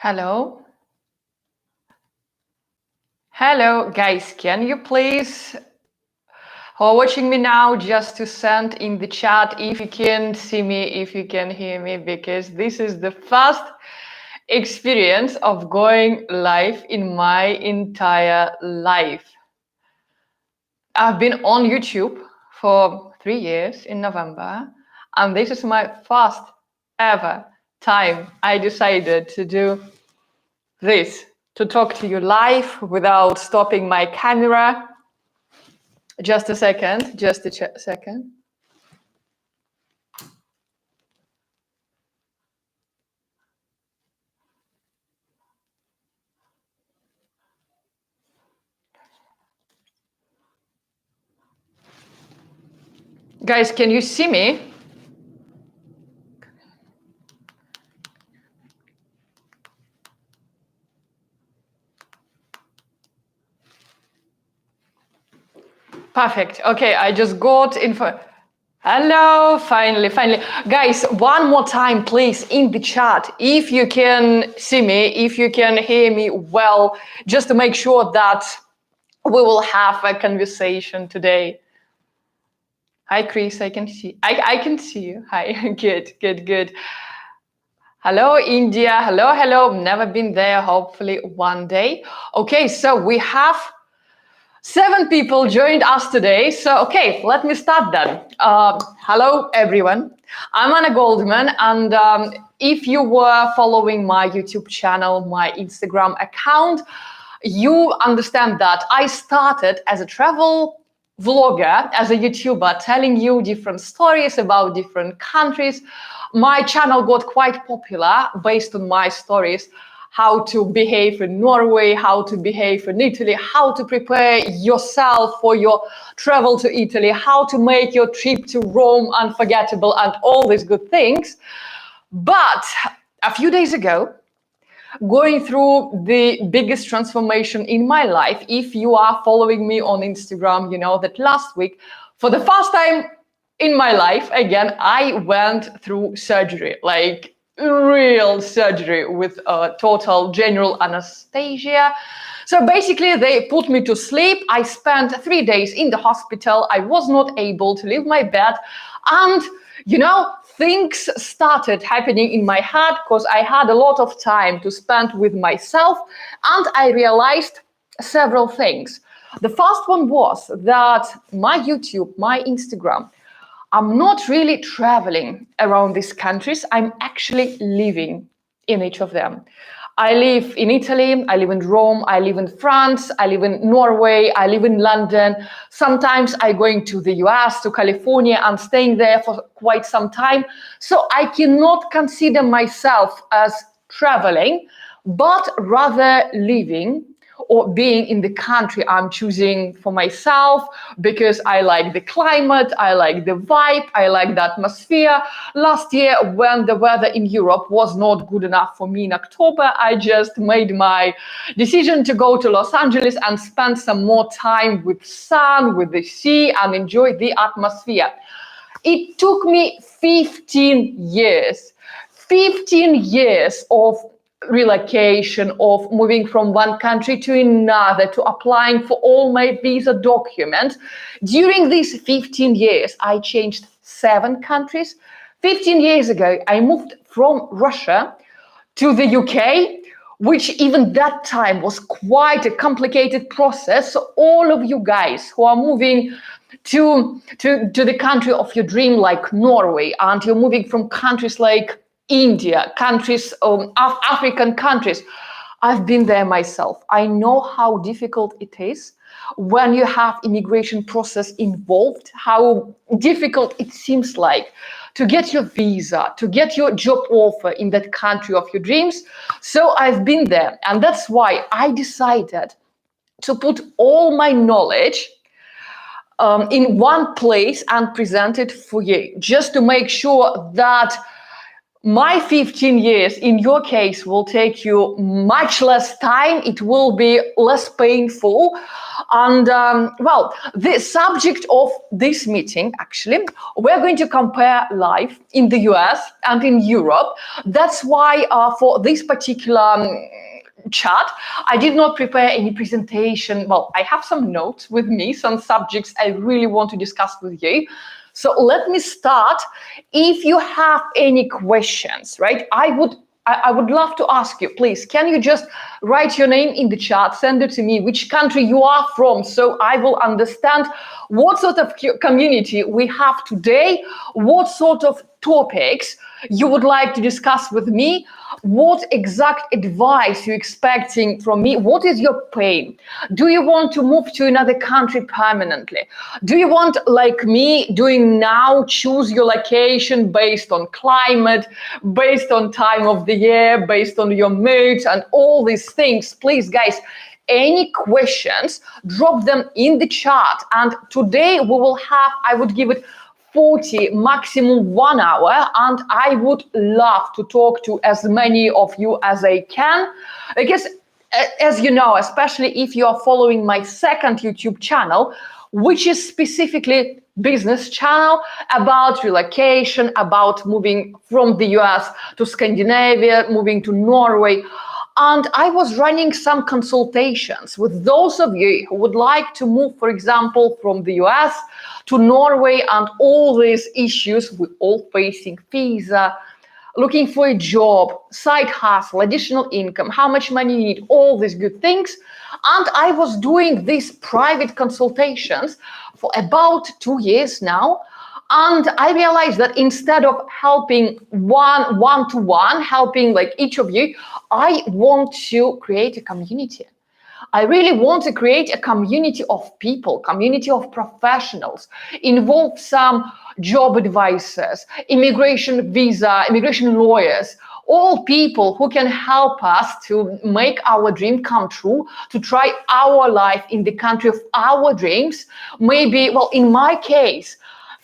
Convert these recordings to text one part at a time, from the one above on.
Hello. Hello, guys. Can you please, who are watching me now, just to send in the chat if you can see me, if you can hear me, because this is the first experience of going live in my entire life. I've been on YouTube for 3 years in November, and this is my first ever time I decided to do this, to talk to you live without stopping my camera. Just a second, just a second. Guys, can you see me? Perfect. Okay, I just got info. Hello, finally. Guys, one more time, please, in the chat, if you can see me, if you can hear me well, just to make sure that we will have a conversation today. Hi, Chris, I can see you. Hi, good. Hello, India. Hello. Never been there, hopefully one day. Okay, so we have 7 people joined us today. So, okay, let me start then. Hello, everyone. I'm Anna Goldman, and if you were following my YouTube channel, my Instagram account, you understand that I started as a travel vlogger, as a YouTuber, telling you different stories about different countries. My channel got quite popular based on my stories. How to behave in Norway, how to behave in Italy, how to prepare yourself for your travel to Italy, how to make your trip to Rome unforgettable, and all these good things. But a few days ago, going through the biggest transformation in my life, if you are following me on Instagram, you know that last week, for the first time in my life, again, I went through surgery, like real surgery with total general anesthesia. So basically they put me to sleep. I spent 3 days in the hospital. I was not able to leave my bed, and things started happening in my head because I had a lot of time to spend with myself, and I realized several things. The first one was that my YouTube, my Instagram, I'm not really traveling around these countries. I'm actually living in each of them. I live in Italy, I live in Rome, I live in France, I live in Norway, I live in London. Sometimes I'm going to the US, to California, I'm staying there for quite some time. So I cannot consider myself as traveling, but rather living or being in the country I'm choosing for myself, because I like the climate, I like the vibe, I like the atmosphere. Last year, when the weather in Europe was not good enough for me in October, I just made my decision to go to Los Angeles and spend some more time with sun, with the sea, and enjoy the atmosphere. It took me 15 years of relocation, of moving from one country to another, to applying for all my visa documents. During these 15 years, I changed 7 countries. 15 years ago, I moved from Russia to the UK, which even that time was quite a complicated process. So all of you guys who are moving to the country of your dream, like Norway, and you're moving from countries like India, countries, African countries, I've been there myself. I know how difficult it is when you have immigration process involved, how difficult it seems like to get your visa, to get your job offer in that country of your dreams. So I've been there, and that's why I decided to put all my knowledge in one place and present it for you, just to make sure that my 15 years in your case will take you much less time. It will be less painful. And well, the subject of this meeting, actually, we're going to compare life in the US and in Europe. That's why for this particular chat, I did not prepare any presentation. Well, I have some notes with me, some subjects I really want to discuss with you. So let me start. If you have any questions, right, I would love to ask you, please, can you just write your name in the chat, send it to me, which country you are from, so I will understand what sort of community we have today, what sort of topics you would like to discuss with me, what exact advice you're expecting from me, what is your pain? Do you want to move to another country permanently? Do you want, like me, doing now, choose your location based on climate, based on time of the year, based on your mood and all these things? Please, guys, any questions, drop them in the chat. And today we will have, I would give it 40, maximum 1 hour, and I would love to talk to as many of you as I can, because as you know, especially if you are following my second YouTube channel, which is specifically business channel about relocation, about moving from the US to Scandinavia, moving to Norway. And I was running some consultations with those of you who would like to move, for example, from the US to Norway, and all these issues we're all facing: visa, looking for a job, side hustle, additional income, how much money you need, all these good things. And I was doing these private consultations for about 2 years now. And I realized that instead of helping one-to-one, helping like each of you, I want to create a community. I really want to create a community of people, community of professionals, involve some job advisors, immigration visa, immigration lawyers, all people who can help us to make our dream come true, to try our life in the country of our dreams. Maybe, well, in my case,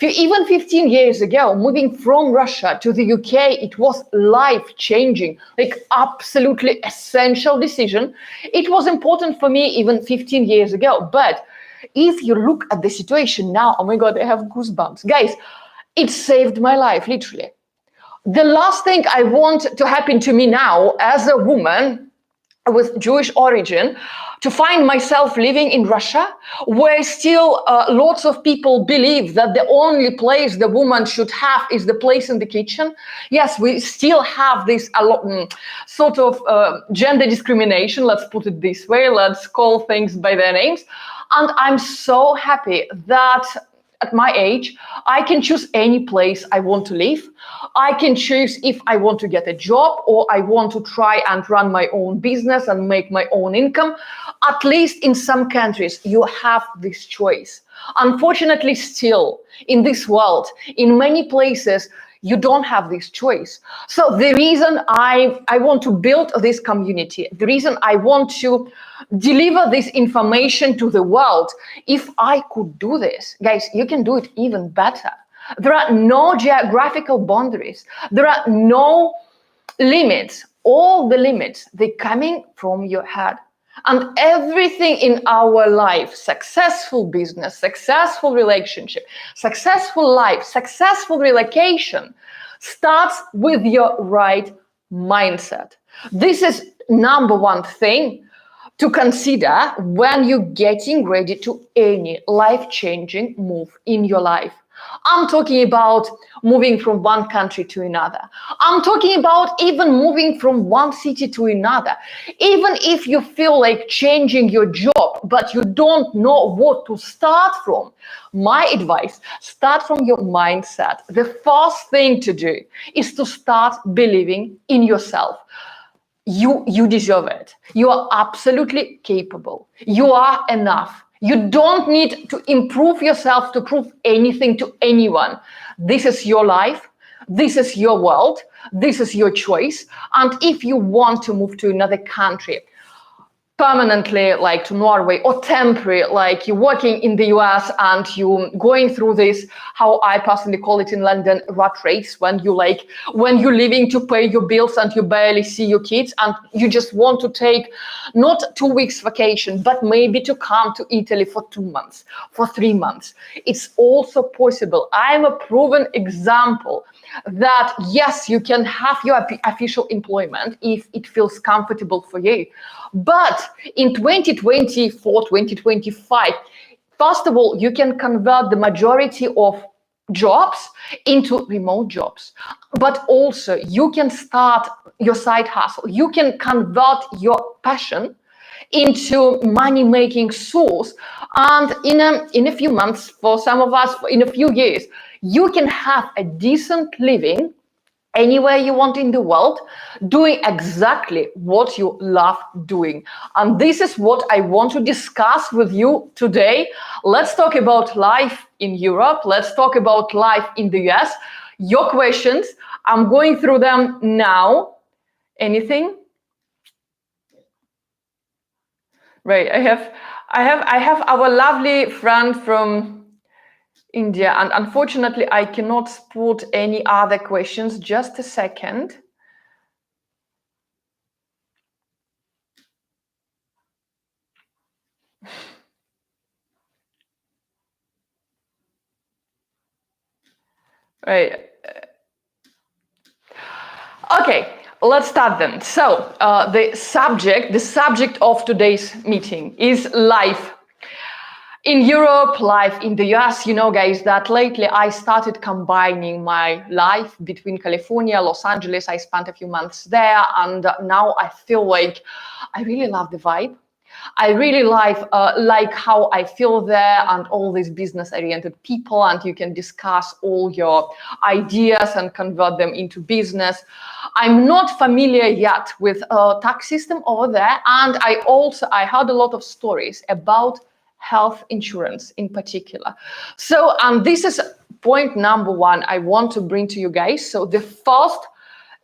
even 15 years ago, moving from Russia to the UK, it was life-changing, like absolutely essential decision. It was important for me even 15 years ago. But if you look at the situation now, oh my God, I have goosebumps. Guys, it saved my life, literally. The last thing I want to happen to me now as a woman with Jewish origin, to find myself living in Russia, where still lots of people believe that the only place the woman should have is the place in the kitchen. Yes, we still have this sort of gender discrimination, let's put it this way, let's call things by their names. And I'm so happy that at my age, I can choose any place I want to live. I can choose if I want to get a job or I want to try and run my own business and make my own income. At least in some countries, you have this choice. Unfortunately, still in this world, in many places, you don't have this choice. So the reason I want to build this community, the reason I want to deliver this information to the world, if I could do this, guys, you can do it even better. There are no geographical boundaries. There are no limits. All the limits, they're coming from your head. And everything in our life, successful business, successful relationship, successful life, successful relocation, starts with your right mindset. This is number one thing to consider when you're getting ready to any life-changing move in your life. I'm talking about moving from one country to another. I'm talking about even moving from one city to another. Even if you feel like changing your job, but you don't know what to start from, my advice, start from your mindset. The first thing to do is to start believing in yourself. You deserve it. You are absolutely capable. You are enough. You don't need to improve yourself to prove anything to anyone. This is your life. This is your world. This is your choice. And if you want to move to another country, permanently like to Norway, or temporary, like you're working in the US and you going through this, how I personally call it in London, rat race, when you're living to pay your bills and you barely see your kids and you just want to take not 2 weeks vacation, but maybe to come to Italy for 2 months, for 3 months. It's also possible. I'm a proven example that yes, you can have your official employment if it feels comfortable for you. But in 2024, 2025, first of all, you can convert the majority of jobs into remote jobs. But also you can start your side hustle. You can convert your passion into money-making source. And in a few months, for some of us, in a few years, you can have a decent living anywhere you want in the world, doing exactly what you love doing. And this is what I want to discuss with you today. Let's talk about life in Europe. Let's talk about life in the US. Your questions, I'm going through them now. Anything? Right, I have our lovely friend from India, and unfortunately I cannot spot any other questions. Just a second. Right. Okay, let's start then. So the subject of today's meeting is life in Europe, life in the US. You know, guys, that lately I started combining my life between California, Los Angeles. I spent a few months there, and now I feel like I really love the vibe. I really like how I feel there, and all these business-oriented people, and you can discuss all your ideas and convert them into business. I'm not familiar yet with tax system over there, and I heard a lot of stories about health insurance in particular. So, and this is point number one I want to bring to you guys. So the first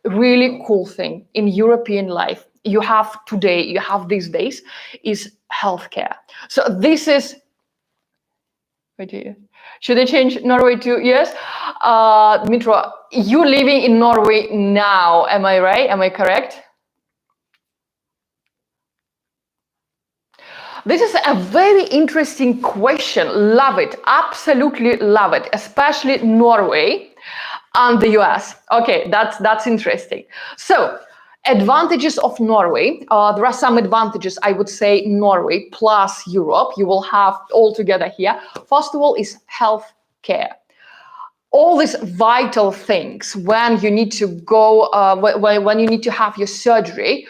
really cool thing in European life you have today, you have these days, is healthcare. So this is, should I change Norway to yes? Dmitro, you living in Norway now, am I right? Am I correct? This is a very interesting question. Love it, absolutely love it, especially Norway and the US. Okay, that's interesting. So, advantages of Norway. There are some advantages, I would say, Norway plus Europe. You will have all together here. First of all is health care. All these vital things when you need to go, when you need to have your surgery,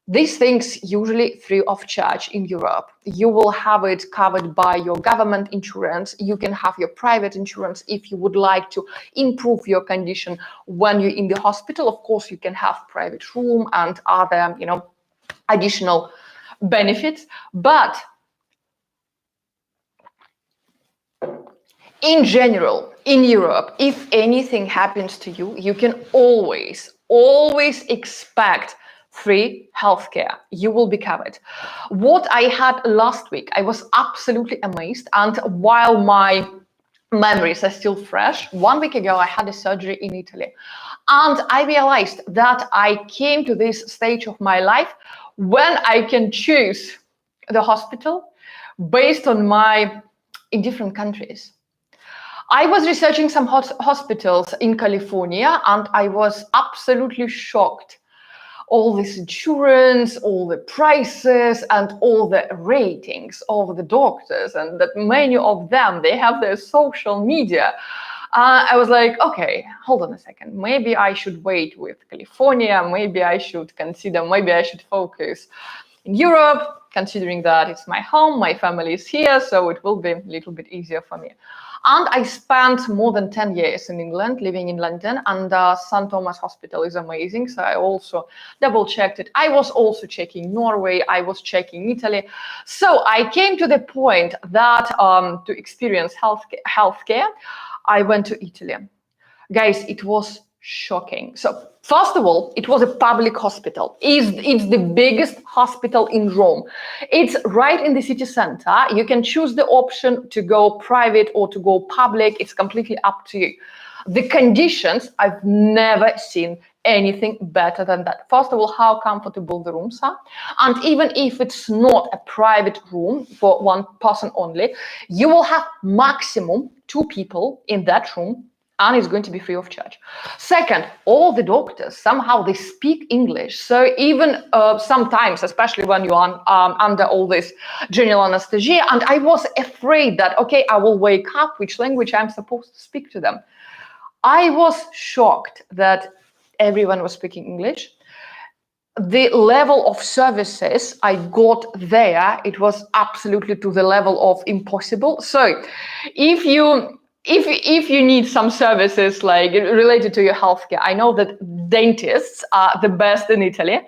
these things usually free of charge in Europe. You will have it covered by your government insurance. You can have your private insurance if you would like to improve your condition when you're in the hospital. Of course, you can have private room and other, additional benefits. But in general, in Europe, if anything happens to you, you can always expect free healthcare. You will be covered. What I had last week, I was absolutely amazed. And while my memories are still fresh, 1 week ago, I had a surgery in Italy. And I realized that I came to this stage of my life when I can choose the hospital based on in different countries. I was researching some hospitals in California, and I was absolutely shocked. All this insurance, all the prices, and all the ratings of the doctors, and that many of them, they have their social media. I was like, okay, hold on a second. Maybe I should wait with California. Maybe I should focus in Europe, considering that it's my home, my family is here, so it will be a little bit easier for me. And I spent more than 10 years in England, living in London, and St. Thomas Hospital is amazing. So I also double checked it. I was also checking Norway. I was checking Italy. So I came to the point that to experience healthcare, I went to Italy. Guys, it was shocking. So first of all, it was a public hospital. It's the biggest hospital in Rome. It's right in the city center. You can choose the option to go private or to go public. It's completely up to you. The conditions, I've never seen anything better than that. First of all, how comfortable the rooms are. And even if it's not a private room for one person only, you will have maximum 2 people in that room, and it's going to be free of charge. Second, all the doctors, somehow they speak English. So even sometimes, especially when you're under all this general anesthesia, and I was afraid that, okay, I will wake up, which language I'm supposed to speak to them. I was shocked that everyone was speaking English. The level of services I got there, it was absolutely to the level of impossible. So if you need some services like related to your healthcare, I know that dentists are the best in Italy,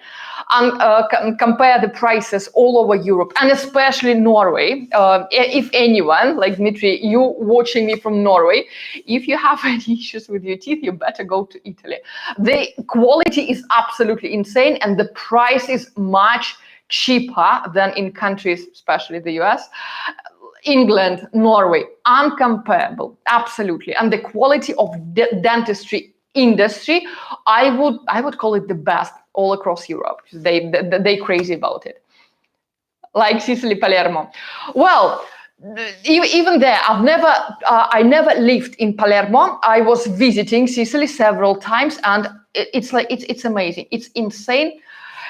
and compare the prices all over Europe and especially Norway. If anyone, like Dmitry, you watching me from Norway, if you have any issues with your teeth, you better go to Italy. The quality is absolutely insane and the price is much cheaper than in countries, especially the US. England, Norway, uncomparable, absolutely. And the quality of dentistry industry, I would call it the best all across Europe. They crazy about it. Like Sicily, Palermo. Well, even there, I never lived in Palermo. I was visiting Sicily several times, and it's amazing. It's insane.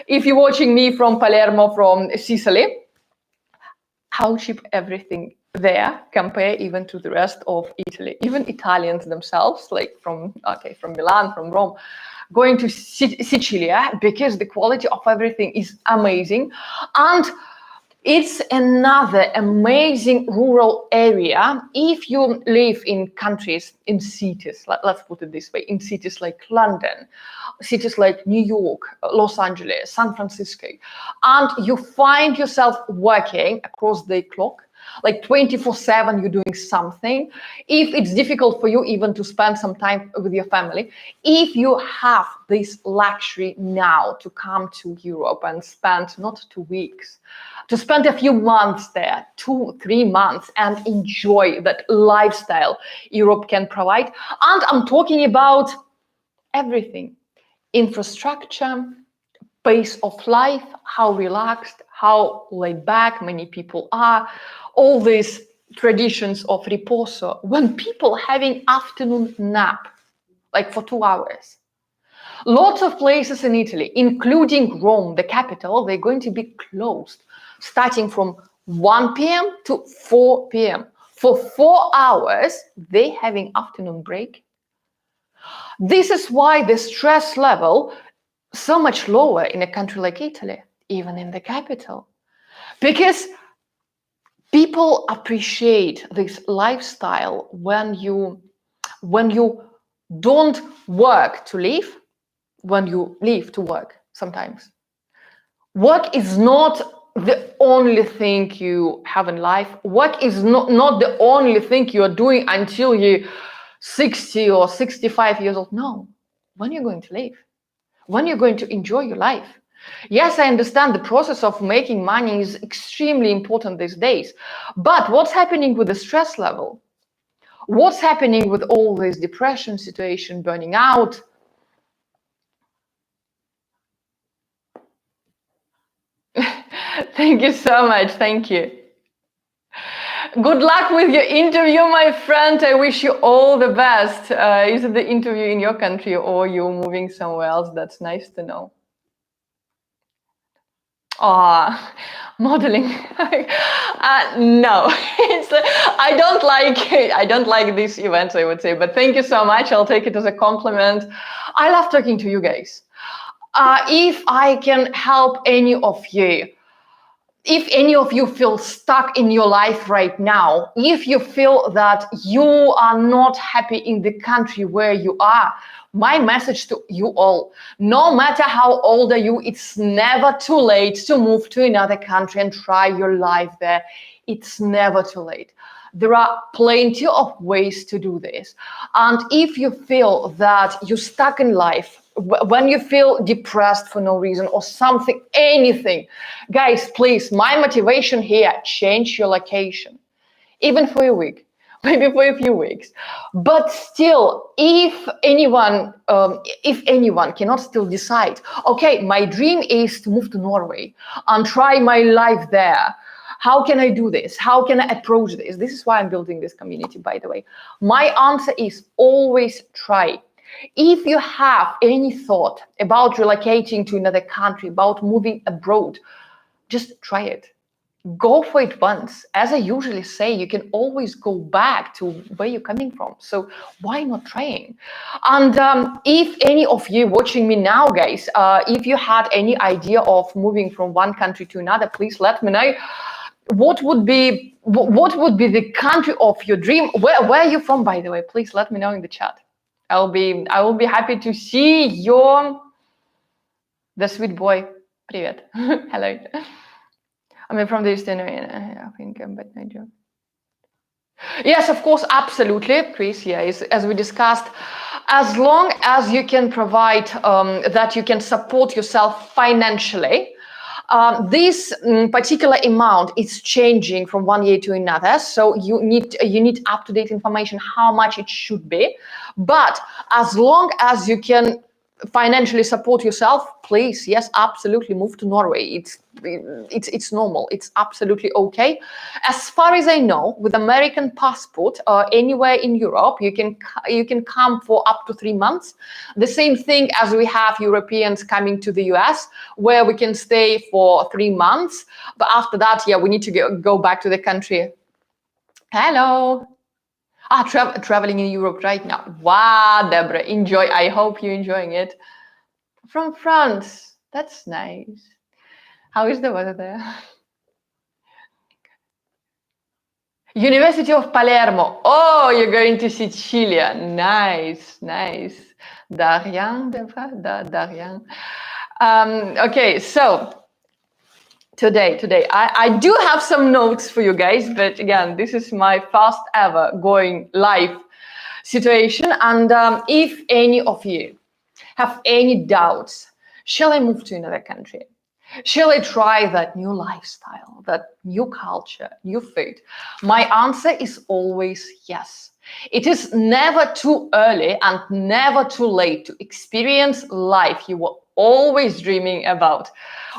If you're watching me from Palermo, from Sicily, how cheap everything there compare even to the rest of Italy. Even Italians themselves, like from Milan, from Rome, going to Sicilia, because the quality of everything is amazing. And it's another amazing rural area. If you live in countries, in cities, let's put it this way, in cities like London, cities like New York, Los Angeles, San Francisco, and you find yourself working across the clock, like 24/7, you're doing something. If it's difficult for you even to spend some time with your family, if you have this luxury now to come to Europe and spend not 2 weeks, to spend a few months there, 2-3 months, and enjoy that lifestyle Europe can provide. And I'm talking about everything: infrastructure, pace of life, how relaxed, how laid back many people are, all these traditions of riposo, when people having afternoon nap, like for 2 hours. Lots of places in Italy, including Rome, the capital, they're going to be closed, starting from 1 p.m. to 4 p.m. For 4 hours, they having afternoon break. This is why the stress level so much lower in a country like Italy, even in the capital, because people appreciate this lifestyle when you don't work to live, when you live to work sometimes. Work is not the only thing you have in life. Work is not the only thing you are doing until you're 60 or 65 years old. No, when you're going to live, when you're going to enjoy your life. Yes, I understand the process of making money is extremely important these days, but what's happening with the stress level? What's happening with all this depression situation, burning out? Thank you so much. Thank you. Good luck with your interview, my friend. I wish you all the best. Is it the interview in your country or you're moving somewhere else? That's nice to know. Modeling. No, I don't like these events, I would say, but thank you so much. I'll take it as a compliment. I love talking to you guys. If I can help any of you, if any of you feel stuck in your life right now, if you feel that you are not happy in the country where you are, my message to you all, no matter how old are you, it's never too late to move to another country and try your life there. It's never too late. There are plenty of ways to do this. And if you feel that you're stuck in life, when you feel depressed for no reason or something, anything, guys, please, my motivation here, change your location, even for a week, maybe for a few weeks. But still, if anyone cannot still decide, okay, my dream is to move to Norway and try my life there. How can I do this? How can I approach this? This is why I'm building this community, by the way. My answer is always try. If you have any thought about relocating to another country, about moving abroad, just try it. Go for it once. As I usually say, you can always go back to where you're coming from. So why not trying? And if any of you watching me now, guys, if you had any idea of moving from one country to another, please let me know. What would be the country of your dream? Where are you from, by the way? Please let me know in the chat. I will be happy to see the sweet boy. Привет. Hello. I'm from the Eastern area. I think I'm but Nigeria. Yes, of course, absolutely, Chris. Yeah, as we discussed, as long as you can provide that you can support yourself financially. This particular amount is changing from one year to another, so you need up-to-date information how much it should be. But as long as you can financially support yourself, please, yes, absolutely move to Norway. It's normal. It's absolutely okay. As far as I know, with American passport, anywhere in Europe, you can come for up to 3 months. The same thing as we have Europeans coming to the US, where we can stay for 3 months. But after that, yeah, we need to go back to the country. Hello. Traveling in Europe right now. Wow, Deborah, enjoy. I hope you're enjoying it. From France. That's nice. How is the weather there? University of Palermo. Oh, you're going to Sicilia. Nice, nice. Darian, Deborah? Darian. Okay, so today I do have some notes for you guys, but again, this is my first ever going live situation. And if any of you have any doubts, shall I move to another country? Shall I try that new lifestyle, that new culture, new food? My answer is always yes. It is never too early and never too late to experience life you were always dreaming about.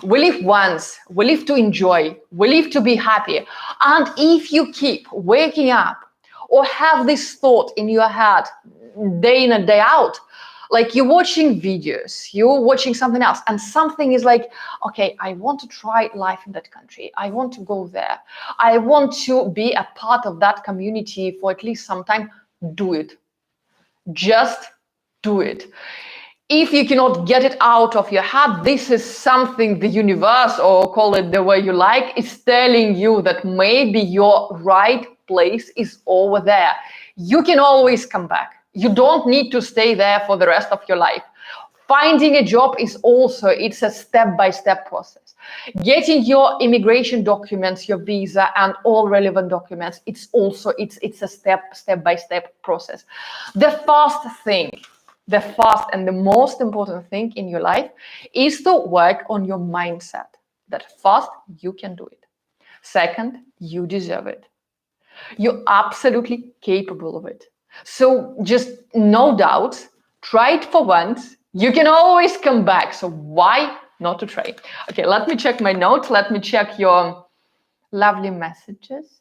We live once, we live to enjoy, we live to be happy. And if you keep waking up or have this thought in your head day in and day out, like you're watching videos, you're watching something else, and something is like, okay, I want to try life in that country. I want to go there. I want to be a part of that community for at least some time. Do it. Just do it. If you cannot get it out of your head, this is something the universe, or call it the way you like, is telling you that maybe your right place is over there. You can always come back. You don't need to stay there for the rest of your life. Finding a job is also, it's a step-by-step process. Getting your immigration documents, your visa, and all relevant documents, it's a step-by-step process. The first and the most important thing in your life is to work on your mindset. That first, you can do it. Second, you deserve it. You're absolutely capable of it. So just no doubt, try it for once. You can always come back. So why not to try? Okay, let me check my notes. Let me check your lovely messages.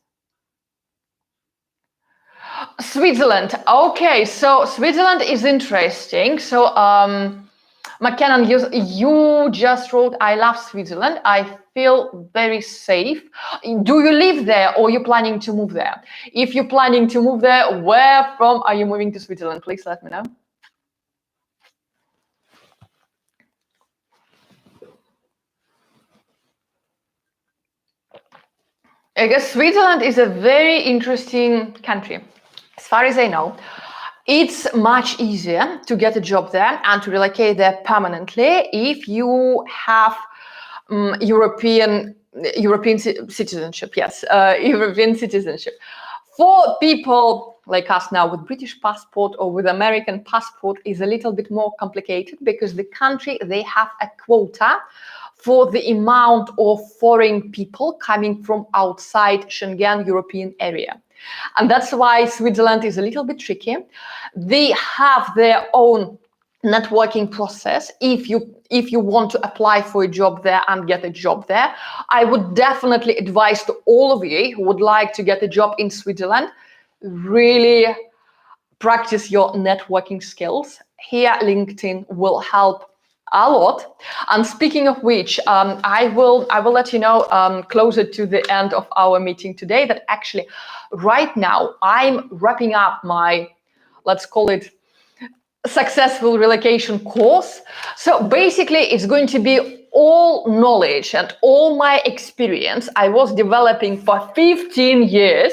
Switzerland. Okay, so Switzerland is interesting. So McKenna, you just wrote, I love Switzerland. I feel very safe. Do you live there or are you planning to move there? If you're planning to move there, where from are you moving to Switzerland? Please let me know. I guess Switzerland is a very interesting country. As far as I know, it's much easier to get a job there and to relocate there permanently if you have European citizenship. Yes, European citizenship. For people like us now with British passport or with American passport is a little bit more complicated because the country, they have a quota for the amount of foreign people coming from outside Schengen European area. And that's why Switzerland is a little bit tricky. They have their own networking process. If you want to apply for a job there and get a job there, I would definitely advise to all of you who would like to get a job in Switzerland, really practice your networking skills. Here, LinkedIn will help a lot. And speaking of which, I will let you know closer to the end of our meeting today that actually right now I'm wrapping up my, let's call it, successful relocation course. So basically it's going to be all knowledge and all my experience I was developing for 15 years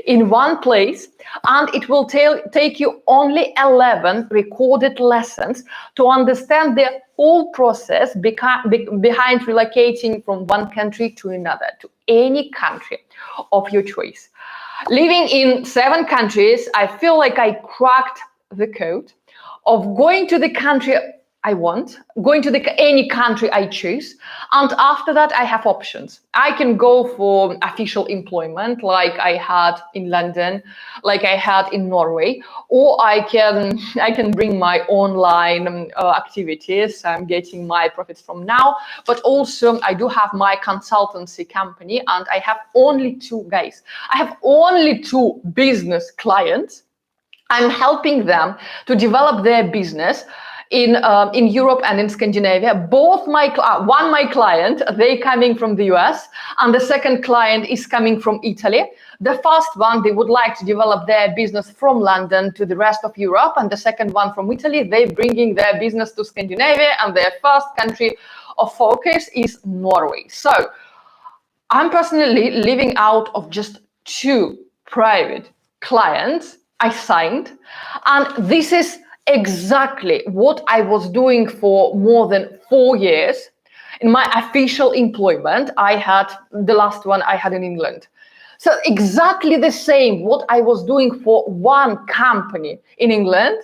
in one place, and it will take you only 11 recorded lessons to understand the whole process behind relocating from one country to another, to any country of your choice. Living in 7 countries, I feel like I cracked the code of going to the country I want, going to any country I choose, and after that I have options. I can go for official employment like I had in London, like I had in Norway, or I can bring my online activities. I'm getting my profits from now, but also I do have my consultancy company, and I have only 2 guys. I have only 2 business clients. I'm helping them to develop their business in Europe and in Scandinavia. Both my client, they coming from the US, and the second client is coming from Italy. The first one, they would like to develop their business from London to the rest of Europe, and the second one from Italy, they're bringing their business to Scandinavia, and their first country of focus is Norway. So I'm personally living out of just 2 private clients I signed, and this is exactly what I was doing for more than 4 years. In my official employment, I had the last one I had in England. So exactly the same what I was doing for one company in England.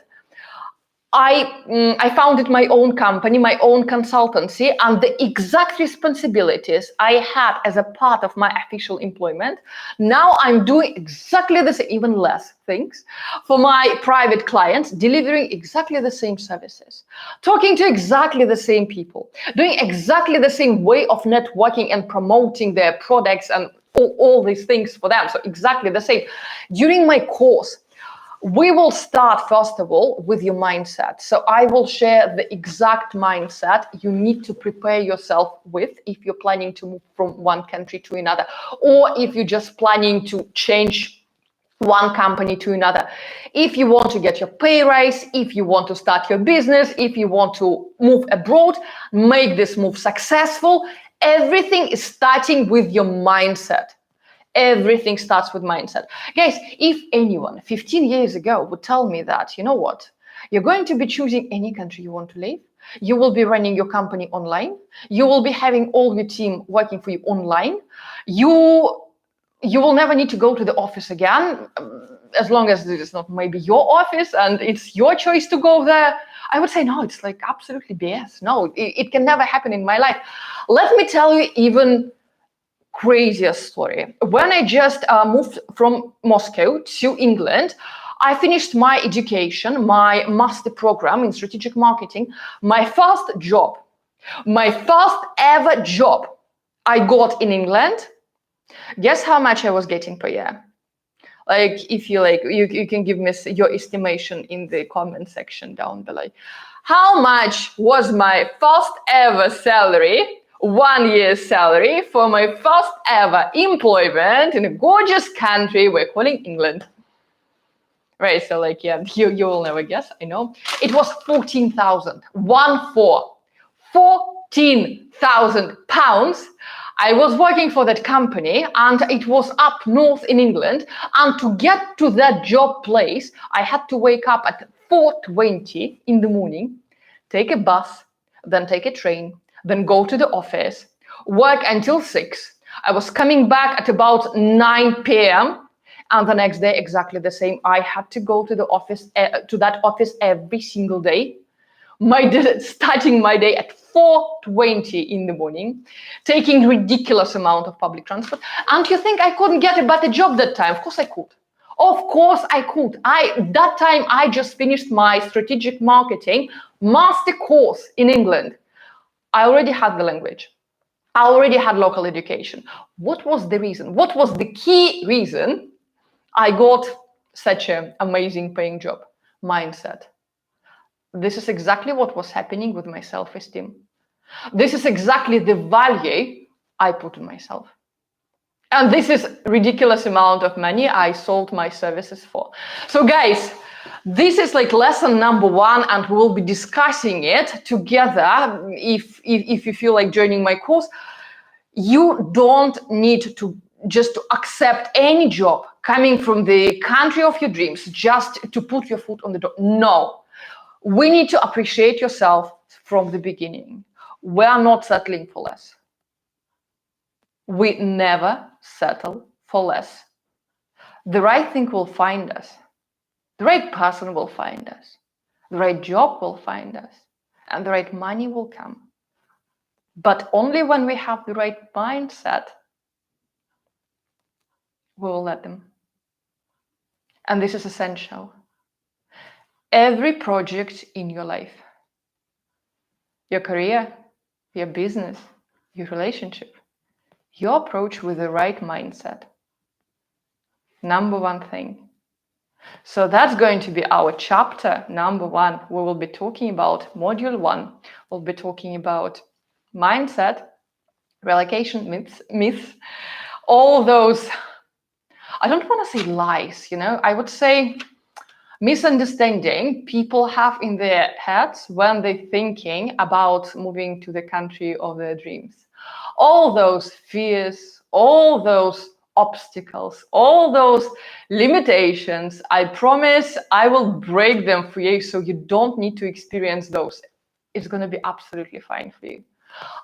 I founded my own company, my own consultancy, and the exact responsibilities I had as a part of my official employment. Now I'm doing exactly the same, even less things for my private clients, delivering exactly the same services, talking to exactly the same people, doing exactly the same way of networking and promoting their products and all these things for them. So exactly the same. During my course, we will start, first of all, with your mindset. So I will share the exact mindset you need to prepare yourself with if you're planning to move from one country to another, or if you're just planning to change one company to another. If you want to get your pay raise, if you want to start your business, if you want to move abroad, make this move successful, everything is starting with your mindset. Everything starts with mindset. Guys, if anyone 15 years ago would tell me that, you know what, you're going to be choosing any country you want to live, you will be running your company online, you will be having all your team working for you online, you will never need to go to the office again, as long as it is not maybe your office and it's your choice to go there, I would say, no, it's like absolutely BS. No, it can never happen in my life. Let me tell you even craziest story. When I just moved from Moscow to England, I finished my education, my master program in strategic marketing. My first job, my first ever job I got in England. Guess how much I was getting per year? Like, if you like, you can give me your estimation in the comment section down below. How much was my first ever salary? 1 year's salary for my first ever employment in a gorgeous country we're calling England. Right, so like, yeah, you will never guess, I know. It was 14,000, 14,000 pounds. I was working for that company and it was up north in England. And to get to that job place, I had to wake up at 4:20 in the morning, take a bus, then take a train, then go to the office, work until 6. I was coming back at about 9 p.m. And the next day, exactly the same. I had to go to the office, to that office every single day. Starting my day at 4:20 in the morning, taking ridiculous amount of public transport. And you think I couldn't get a better job that time? Of course I could. Of course I could. That time I just finished my strategic marketing master course in England. I already had the language. I already had local education. What was the reason? What was the key reason I got such an amazing paying job? Mindset. This is exactly what was happening with my self-esteem. This is exactly the value I put on myself. And this is ridiculous amount of money I sold my services for. So guys, this is like lesson number 1, and we will be discussing it together. If you feel like joining my course, you don't need to just accept any job coming from the country of your dreams just to put your foot on the door. No, we need to appreciate yourself from the beginning. We are not settling for less. We never settle for less. The right thing will find us. The right person will find us. The right job will find us. And the right money will come. But only when we have the right mindset, we will let them. And this is essential. Every project in your life, your career, your business, your relationship, your approach with the right mindset. Number 1 thing. So that's going to be our chapter number 1. We will be talking about module 1. We'll be talking about mindset, relocation myths, all those, I don't want to say lies, I would say misunderstanding people have in their heads when they're thinking about moving to the country of their dreams. All those fears, all those obstacles, all those limitations, I promise I will break them for you so you don't need to experience those. It's going to be absolutely fine for you.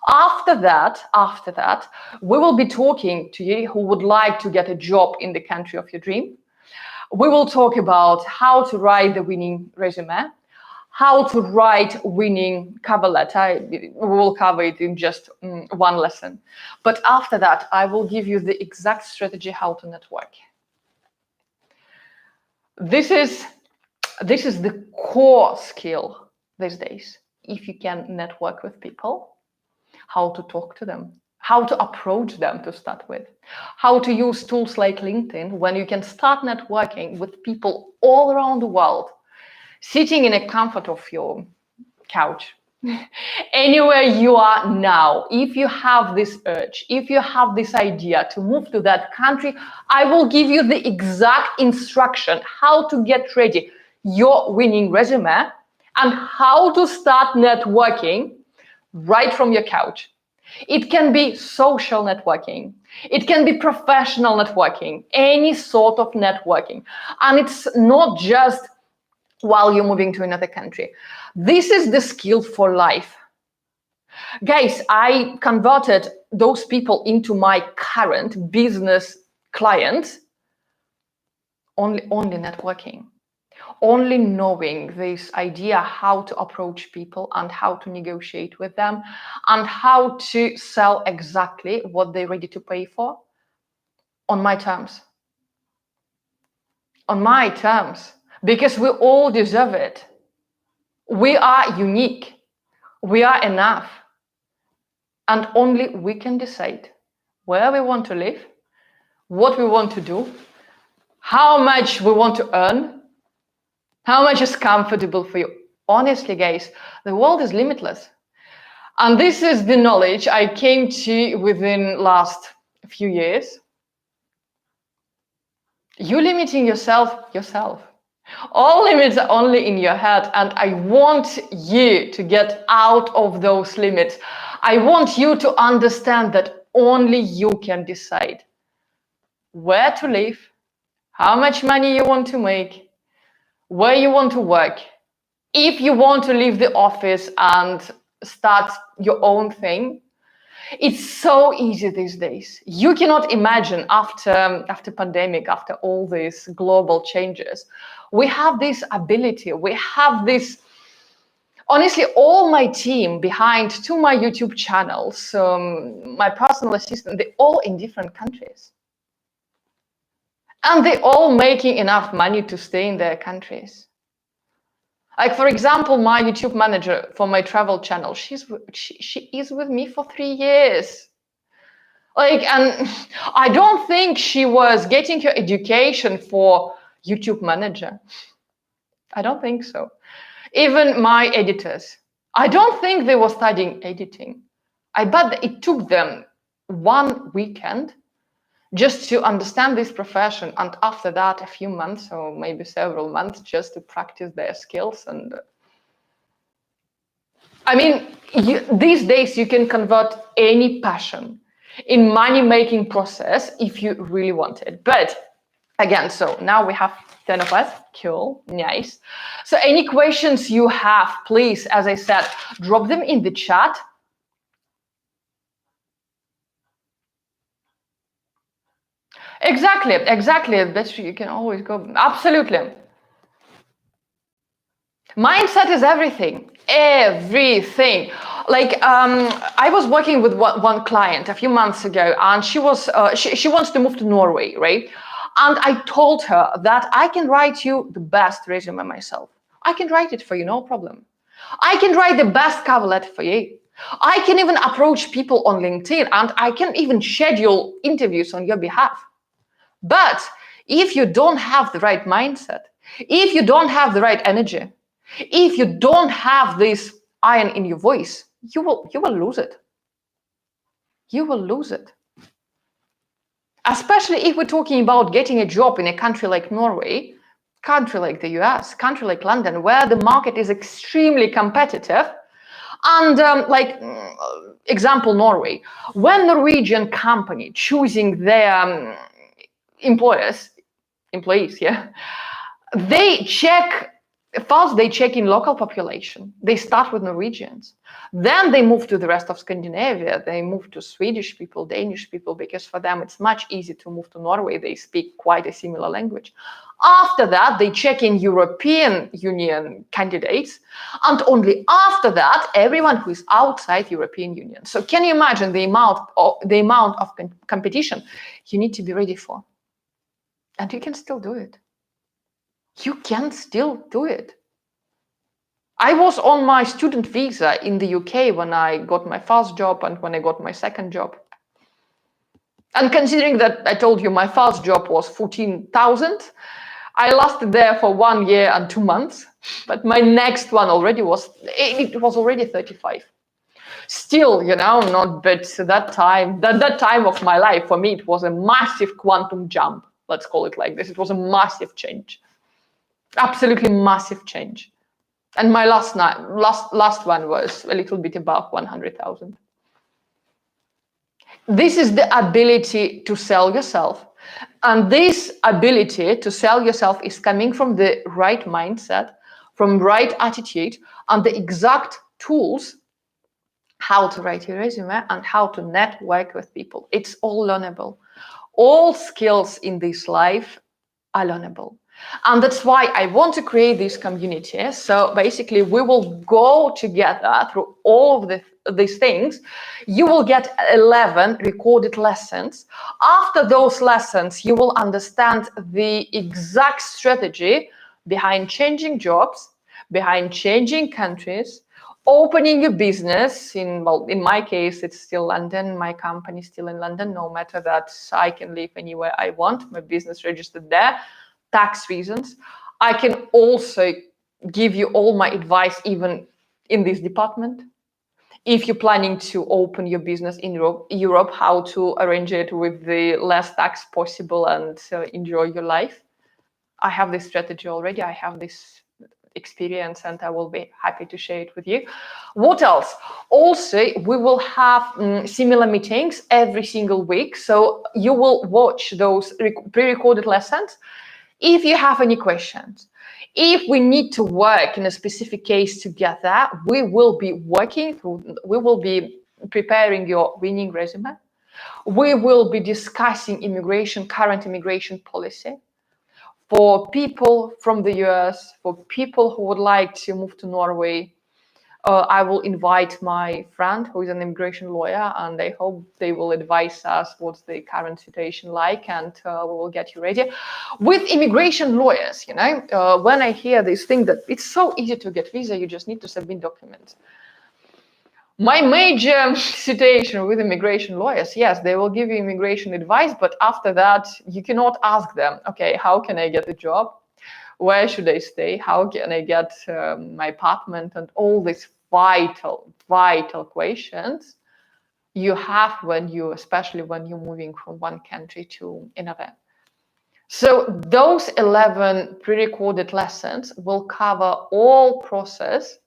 After that, we will be talking to you who would like to get a job in the country of your dream. We will talk about how to write the winning resume, how to write winning cover letter. We will cover it in just 1 lesson. But after that, I will give you the exact strategy how to network. This is the core skill these days. If you can network with people, how to talk to them, how to approach them to start with, how to use tools like LinkedIn when you can start networking with people all around the world, sitting in the comfort of your couch, anywhere you are now. If you have this urge, if you have this idea to move to that country, I will give you the exact instruction how to get ready your winning resume and how to start networking right from your couch. It can be social networking. It can be professional networking, any sort of networking. And it's not just while you're moving to another country. This is the skill for life. Guys, I converted those people into my current business clients only networking. Only knowing this idea how to approach people and how to negotiate with them and how to sell exactly what they're ready to pay for on my terms. On my terms, because we all deserve it. We are unique. We are enough. And only we can decide where we want to live, what we want to do, how much we want to earn, how much is comfortable for you. Honestly, guys, the world is limitless. And this is the knowledge I came to within last few years. You limiting yourself. All limits are only in your head. And I want you to get out of those limits. I want you to understand that only you can decide where to live, how much money you want to make, where you want to work, if you want to leave the office and start your own thing, It's so easy these days. You cannot imagine after pandemic, after all these global changes, we have this ability, we have this, honestly, all my team behind to my YouTube channels, my personal assistant, they're all in different countries. And they're all making enough money to stay in their countries. Like, for example, my YouTube manager for my travel channel, she is with me for 3 years. Like, and I don't think she was getting her education for YouTube manager. I don't think so. Even my editors, I don't think they were studying editing. I bet it took them 1 weekend just to understand this profession, and after that a few months or maybe several months just to practice their skills. And I mean, these days you can convert any passion in money-making process if you really want it. But again, so now we have 10 of us. Cool, nice. So any questions you have, please, as I said, drop them in the chat. Exactly. That's, you can always go. Absolutely. Mindset is everything. Like, I was working with one client a few months ago, and she wants to move to Norway, right? And I told her that I can write you the best resume myself. I can write it for you, no problem. I can write the best cover letter for you. I can even approach people on LinkedIn, and I can even schedule interviews on your behalf. But if you don't have the right mindset, if you don't have the right energy, if you don't have this iron in your voice, you will lose it. You will lose it. Especially if we're talking about getting a job in a country like Norway, country like the US, country like London, where the market is extremely competitive. And example, Norway, when Norwegian company choosing their employees, yeah, they check in local population. They start with Norwegians. Then they move to the rest of Scandinavia. They move to Swedish people, Danish people, because for them it's much easier to move to Norway. They speak quite a similar language. After that, they check in European Union candidates. And only after that, everyone who is outside European Union. So can you imagine the amount of competition you need to be ready for? And you can still do it. You can still do it. I was on my student visa in the UK when I got my first job and when I got my second job. And considering that I told you my first job was 14,000, I lasted there for 1 year and 2 months. But my next one already was 35. Still, not, but that time of my life, for me, it was a massive quantum jump. Let's call it like this. It was a massive change. Absolutely massive change. And my last one was a little bit above 100,000. This is the ability to sell yourself. And this ability to sell yourself is coming from the right mindset, from right attitude, and the exact tools how to write your resume and how to network with people. It's all learnable. All skills in this life are learnable. And that's why I want to create this community. So basically, we will go together through all of these things. You will get 11 recorded lessons. After those lessons, you will understand the exact strategy behind changing jobs, behind changing countries, opening your business in my case, it's still London. My company is still in London, no matter that I can live anywhere I want. My business registered there. Tax reasons. I can also give you all my advice, even in this department. If you're planning to open your business in Europe, how to arrange it with the less tax possible and enjoy your life. I have this strategy already. I have this experience, and I will be happy to share it with you. What else? Also, we will have similar meetings every single week. So you will watch those pre-recorded lessons. If you have any questions, if we need to work in a specific case together, we will be preparing your winning resume. We will be discussing current immigration policy for people from the US, for people who would like to move to Norway. I will invite my friend who is an immigration lawyer, and I hope they will advise us what's the current situation like, and we will get you ready. With immigration lawyers, when I hear this thing that it's so easy to get visa, you just need to submit documents. My major situation with immigration lawyers, yes, they will give you immigration advice, but after that, you cannot ask them, okay, how can I get a job? Where should I stay? How can I get my apartment? And all these vital questions you have especially when you're moving from one country to another. So those 11 pre-recorded lessons will cover all process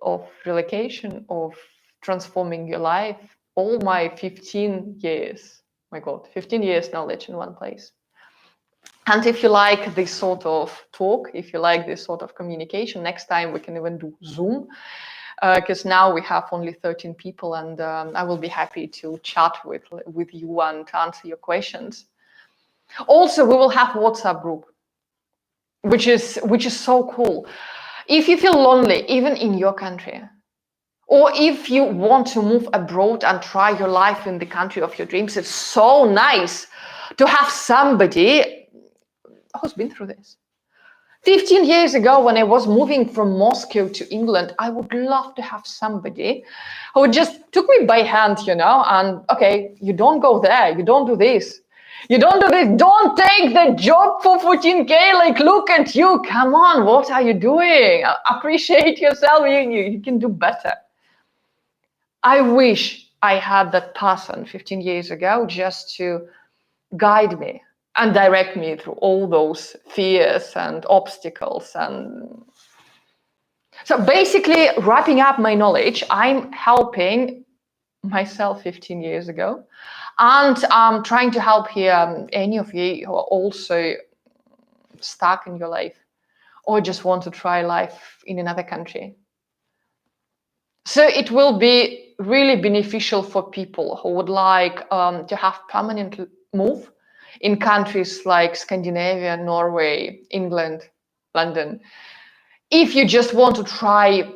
of relocation, of transforming your life, all my 15 years, my God, 15 years knowledge in one place. And if you like this sort of talk, if you like this sort of communication, next time we can even do Zoom, because now we have only 13 people, and I will be happy to chat with you and answer your questions. Also, we will have a WhatsApp group, which is so cool. If you feel lonely, even in your country, or if you want to move abroad and try your life in the country of your dreams, it's so nice to have somebody who's been through this. 15 years ago, when I was moving from Moscow to England, I would love to have somebody who just took me by hand, and okay, you don't go there, you don't do this, you don't do this, don't take the job for 14K, like, look at you, come on, what are you doing? Appreciate yourself, you can do better. I wish I had that person 15 years ago just to guide me and direct me through all those fears and obstacles. And so basically, wrapping up my knowledge, I'm helping myself 15 years ago, and I'm trying to help here any of you who are also stuck in your life or just want to try life in another country. So it will be really beneficial for people who would like to have permanent move in countries like Scandinavia, Norway, England, London. If you just want to try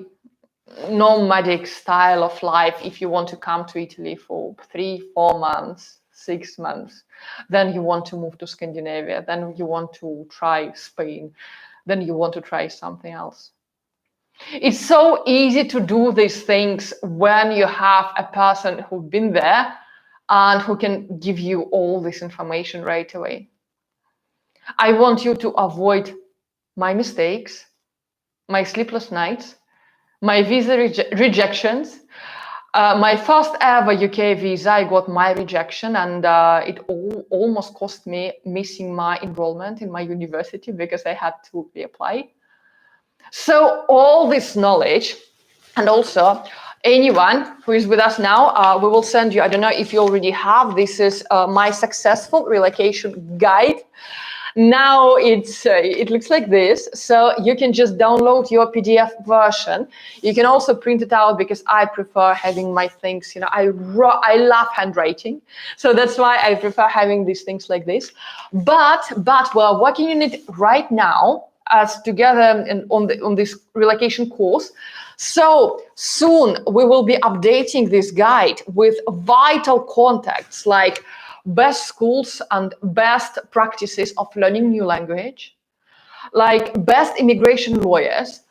nomadic style of life, if you want to come to Italy for 3-4 months, 6 months, then you want to move to Scandinavia, then you want to try Spain, then you want to try something else. It's so easy to do these things when you have a person who's been there and who can give you all this information right away. I want you to avoid my mistakes, my sleepless nights, my visa rejections. My first ever UK visa, I got my rejection, and it almost cost me missing my enrollment in my university because I had to reapply. So all this knowledge, and also anyone who is with us now, we will send you, I don't know if you already have, this is my successful relocation guide. Now it looks like this, so you can just download your PDF version. You can also print it out because I prefer having my things, I love handwriting, so that's why I prefer having these things like this. But we're working on it right now as together on this relocation course. So soon we will be updating this guide with vital contacts like best schools and best practices of learning new language, like best immigration lawyers,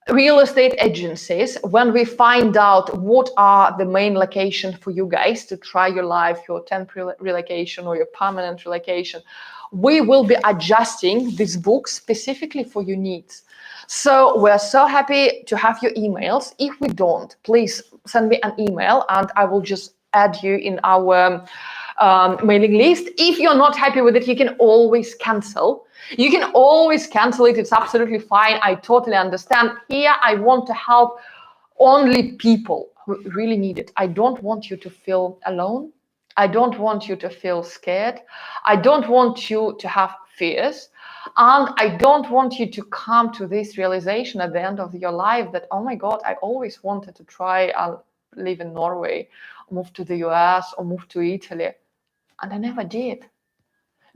real estate agencies. When we find out what are the main locations for you guys to try your life, your temporary relocation or your permanent relocation, we will be adjusting this book specifically for your needs. So we're so happy to have your emails. If we don't, please send me an email and I will just add you in our mailing list. If you're not happy with it, you can always cancel. You can always cancel it. It's absolutely fine. I totally understand. Here, I want to help only people who really need it. I don't want you to feel alone. I don't want you to feel scared. I don't want you to have fears. And I don't want you to come to this realization at the end of your life that, oh my God, I always wanted to try live in Norway, move to the US, or move to Italy. And I never did.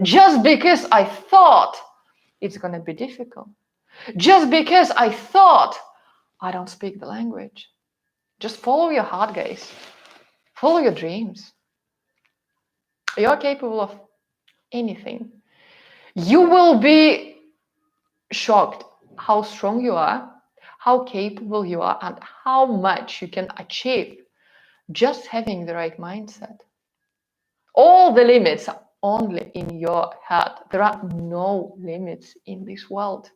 Just because I thought it's going to be difficult. Just because I thought I don't speak the language. Just follow your heart, guys. Follow your dreams. You're capable of anything. You will be shocked how strong you are, how capable you are, and how much you can achieve just having the right mindset. All the limits are only in your head. There are no limits in this world.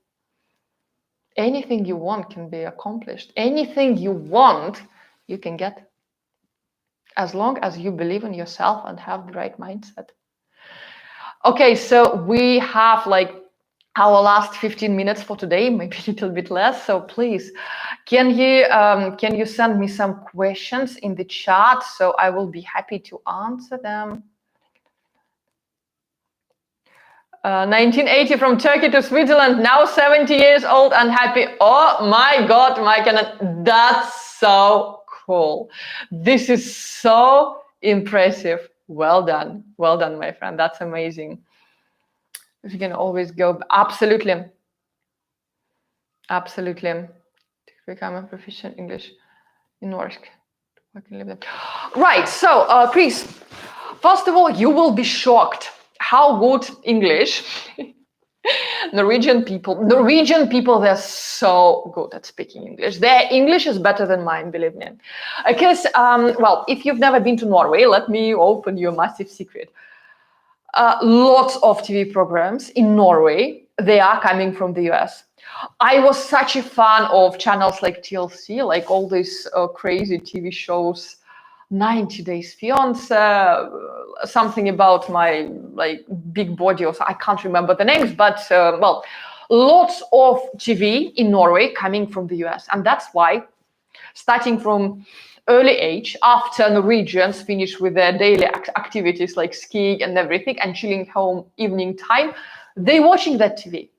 Anything you want can be accomplished. Anything you want, you can get. As long as you believe in yourself and have the right mindset. Okay, so we have like our last 15 minutes for today, maybe a little bit less. So please, can you send me some questions in the chat? So I will be happy to answer them. 1980 from Turkey to Switzerland, now 70 years old and happy. Oh my God, Mike, that's so cool. This is so impressive. Well done, my friend. That's amazing. If you can always go, absolutely. To become a proficient English in Norsk. Right, so Chris, first of all, you will be shocked how good English Norwegian people, they're so good at speaking English. Their English is better than mine, believe me. Because, well, if you've never been to Norway, let me open you a massive secret. Lots of TV programs in Norway, they are coming from the US. I was such a fan of channels like TLC, like all these crazy TV shows, 90 Days Fiance, something about my like big body, or I can't remember the names, but well, lots of TV in Norway coming from the US. And that's why, starting from early age, after Norwegians finish with their daily activities like skiing and everything and chilling home evening time, they're watching that TV.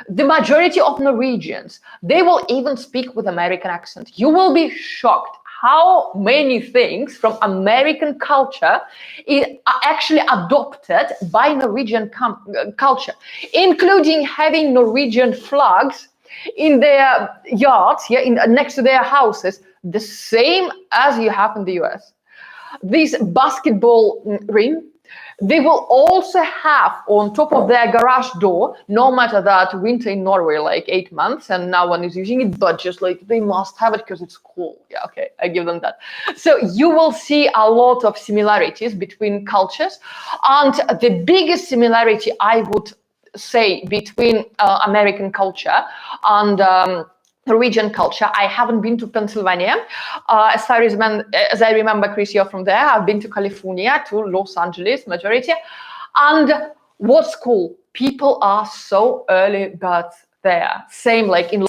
The majority of Norwegians, they will even speak with American accent. You will be shocked how many things from American culture are actually adopted by Norwegian culture, including having Norwegian flags in their yards, next to their houses, the same as you have in the US. This basketball ring, they will also have on top of their garage door, no matter that winter in Norway, like 8 months, and no one is using it, but just like they must have it because it's cool. Yeah, okay, I give them that. So you will see a lot of similarities between cultures. And the biggest similarity, I would say, between American culture and Norwegian culture. I haven't been to Pennsylvania. As I remember, Chris, you're from there. I've been to California, to Los Angeles, majority. And what's cool, people are so early birds there. Same like in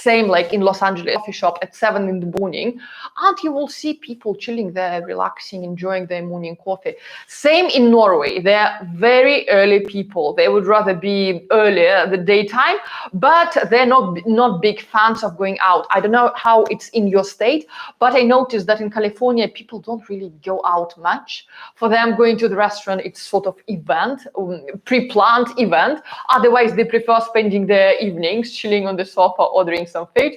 Los Angeles, coffee shop at 7 in the morning, and you will see people chilling there, relaxing, enjoying their morning coffee. Same in Norway. They're very early people. They would rather be earlier, the daytime, but they're not big fans of going out. I don't know how it's in your state, but I noticed that in California, people don't really go out much. For them, going to the restaurant, it's sort of event, pre-planned event. Otherwise, they prefer spending their evenings chilling on the sofa, ordering some food.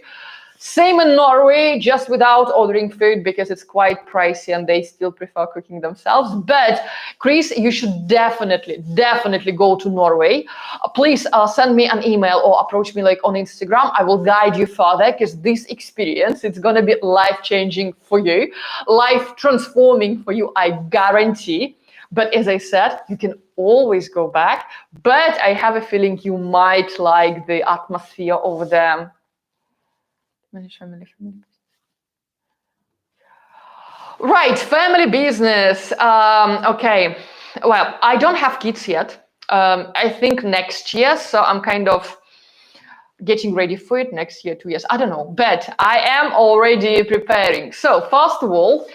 Same in Norway, just without ordering food because it's quite pricey and they still prefer cooking themselves. But Chris, you should definitely go to Norway. Please send me an email or approach me like on Instagram. I will guide you further because this experience, it's going to be life-changing for you, life-transforming for you, I guarantee. But as I said, you can always go back. But I have a feeling you might like the atmosphere over there. Right, family business. Okay, well, I don't have kids yet. I think next year, so I'm kind of getting ready for it next year, 2 years. I don't know, but I am already preparing. So first of all,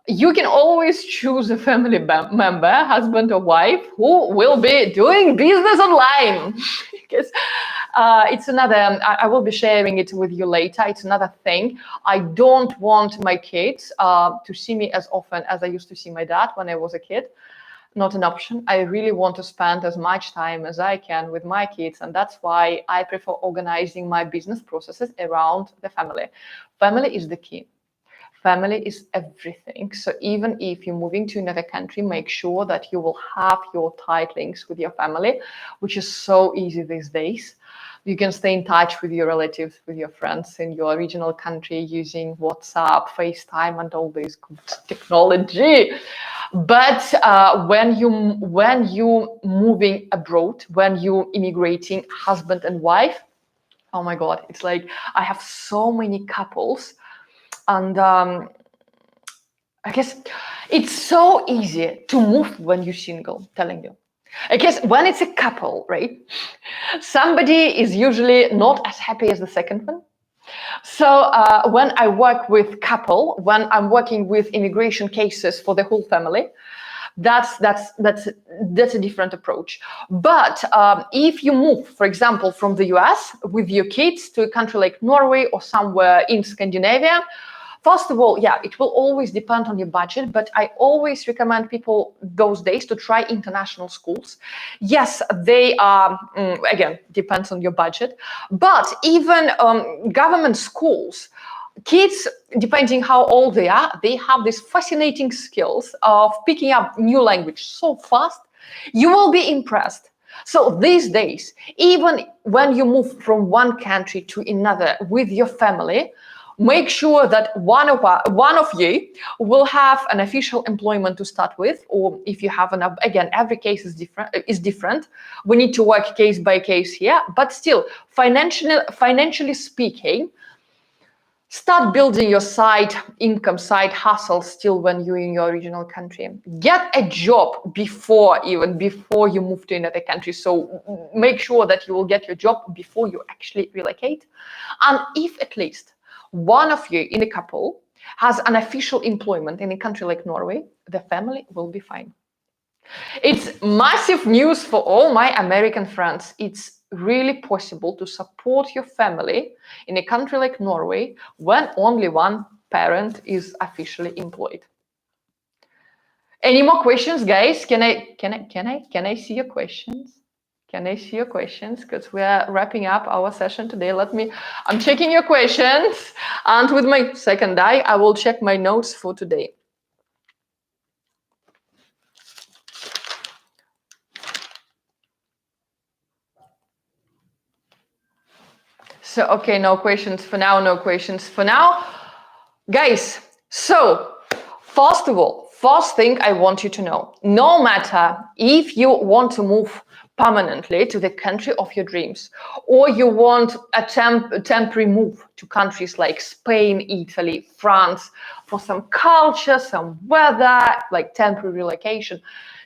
you can always choose a family member, husband or wife, who will be doing business online. Because It's another, I will be sharing it with you later. It's another thing. I don't want my kids to see me as often as I used to see my dad when I was a kid. Not an option. I really want to spend as much time as I can with my kids, and that's why I prefer organizing my business processes around the family. Family is the key. Family is everything. So even if you're moving to another country, make sure that you will have your tight links with your family, which is so easy these days. You can stay in touch with your relatives, with your friends in your original country using WhatsApp, FaceTime, and all this good technology. But when you moving abroad, when you immigrating, husband and wife, oh my God, it's like I have so many couples. And I guess it's so easy to move when you're single, telling you. I guess when it's a couple, right? Somebody is usually not as happy as the second one. So when I work with couple, when I'm working with immigration cases for the whole family, that's a different approach. But if you move, for example, from the US with your kids to a country like Norway or somewhere in Scandinavia, first of all, yeah, it will always depend on your budget, but I always recommend people those days to try international schools. Yes, they are, again, depends on your budget, but even government schools, kids, depending how old they are, they have these fascinating skills of picking up new language so fast, you will be impressed. So these days, even when you move from one country to another with your family, make sure that one of you will have an official employment to start with, or if you have again, every case is different. We need to work case by case here, but still, financially speaking, start building your side income, side hustle still when you're in your original country. Get a job before you move to another country. So make sure that you will get your job before you actually relocate. And if at least one of you in a couple has an official employment in a country like Norway, the family will be fine. It's massive news for all my American friends. It's really possible to support your family in a country like Norway when only one parent is officially employed. Any more questions, guys? Can I see your questions? Can I see your questions? Because we are wrapping up our session today. I'm checking your questions. And with my second eye, I will check my notes for today. So, okay, no questions for now, no questions for now. Guys, so first of all, first thing I want you to know, no matter if you want to move permanently to the country of your dreams, or you want a temporary move to countries like Spain, Italy, France, for some culture, some weather, like temporary relocation,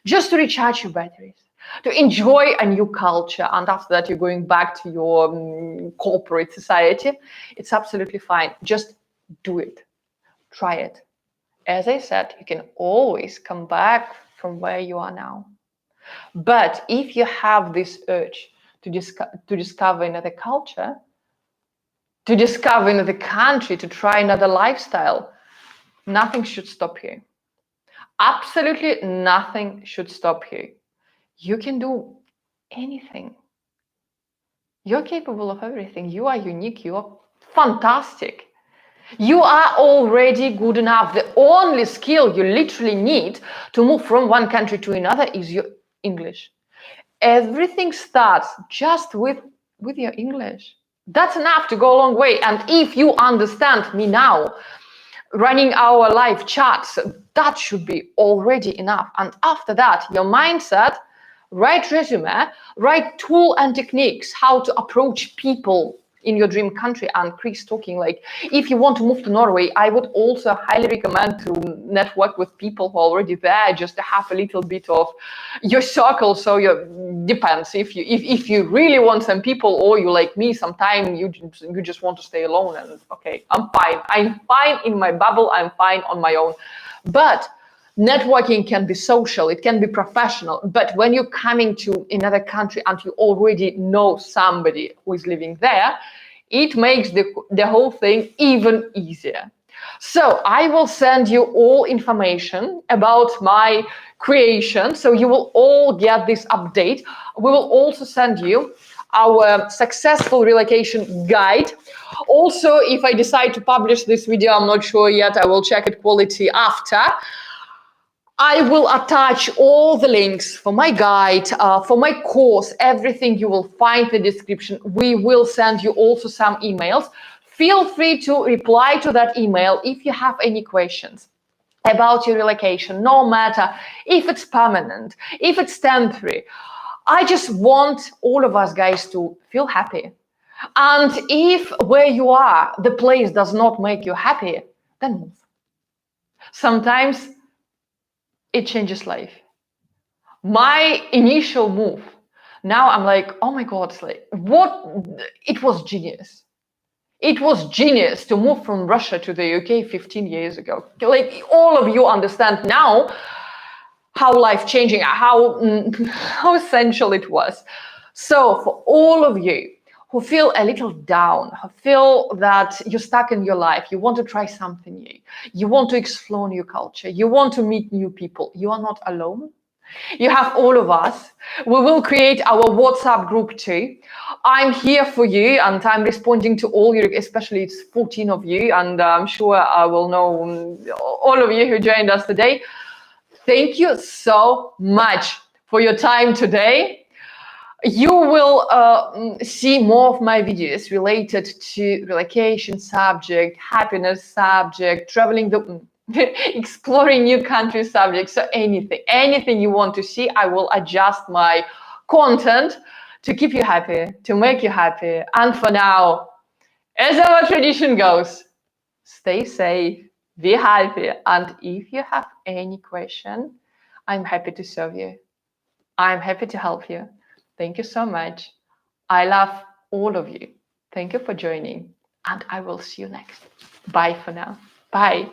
just to recharge your batteries, to enjoy a new culture, and after that you're going back to your corporate society, it's absolutely fine. Just do it. Try it. As I said, you can always come back from where you are now. But if you have this urge to discover another culture, to discover another country, to try another lifestyle, nothing should stop you. Absolutely nothing should stop you. You can do anything. You're capable of everything. You are unique. You are fantastic. You are already good enough. The only skill you literally need to move from one country to another is your English. Everything starts just with your English. That's enough to go a long way. And if you understand me now, running our live chats, that should be already enough. And after that, your mindset, right resume, right tool and techniques, how to approach people in your dream country. And Chris talking, like, if you want to move to Norway, I would also highly recommend to network with people who are already there, just to have a little bit of your circle. So depends if you really want some people, or you like me, sometimes you just want to stay alone, and okay, I'm fine in my bubble, I'm fine on my own. But Networking can be social, it can be professional, but when you're coming to another country and you already know somebody who is living there, it makes the whole thing even easier. So I will send you all information about my creation, so you will all get this update. We will also send you our successful relocation guide. Also, if I decide to publish this video, I'm not sure yet, I will check it quality after. I will attach all the links for my guide, for my course, everything you will find in the description. We will send you also some emails. Feel free to reply to that email if you have any questions about your relocation, no matter if it's permanent, if it's temporary. I just want all of us guys to feel happy. And if where you are, the place does not make you happy, then move. Sometimes it changes life. My initial move, now I'm like, oh my God, it's like, what? It was genius. It was genius to move from Russia to the UK 15 years ago. Like, all of you understand now how life-changing, how essential it was. So for all of you who feel a little down, who feel that you're stuck in your life, you want to try something new, you want to explore new culture, you want to meet new people, you are not alone. You have all of us. We will create our WhatsApp group too. I'm here for you and I'm responding to all you, especially it's 14 of you, and I'm sure I will know all of you who joined us today. Thank you so much for your time today. You will see more of my videos related to relocation subject, happiness subject, traveling the exploring new countries subject. So anything you want to see, I will adjust my content to keep you happy, to make you happy. And for now, as our tradition goes, stay safe, be happy, and if you have any question, I'm happy to serve you. I'm happy to help you. Thank you so much. I love all of you. Thank you for joining, and I will see you next. Bye for now. Bye.